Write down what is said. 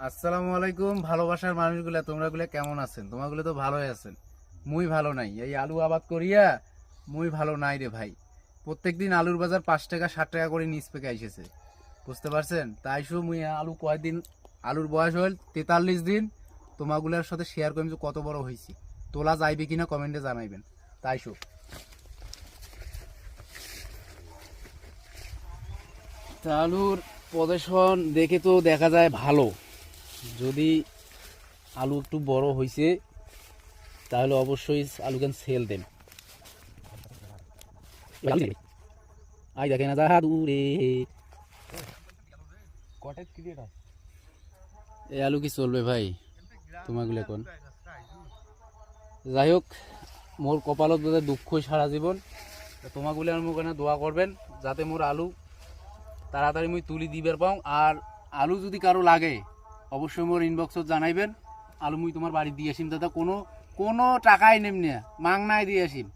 আসসালামু আলাইকুম ভালোবাসার মানুষগুলা, তোমরাগুলা কেমন আছেন? তোমাগুলো তো ভালোই আছেন, মুই ভালো নাই। এই আলু আবাদ করিয়া মুই ভালো নাই রে ভাই। প্রত্যেকদিন আলুর বাজার 5 টাকা 7 টাকা করে নিচ পেকে আইসেছে, বুঝতে পারছেন? তাই মুই আলু কয়দিন, আলুর বয়স হল 43 দিন। তোমাগুলার সাথে শেয়ার করি যে কত বড় হয়েছি, তোলা যাইবে কিনা কমেন্টে জানাইবেন। তাই আলুর পজিশন দেখে তো দেখা যায় ভালো। যদি আলু একটু বড় হয়েছে তাহলে অবশ্যই আলু কেন সেল দেন। আই দেখে না যা দূরে এই আলু কি চলবে ভাই? তোমাগুলো কোন যাই হোক, মোর কপালত বোধহয় দুঃখই সারা জীবন। তোমাগুলো আমার মুখে দোয়া করবেন যাতে মোর আলু তাড়াতাড়ি মুই তুলি দিবার পাও। আর আলু যদি কারো লাগে অবশ্যই মোর ইনবক্সত জানাইবেন। আলু মুই তোমার বাড়ি দিয়ে আসিম দাদা, কোনো টাকাই নেম না, মাংনায় দিয়ে আসিম।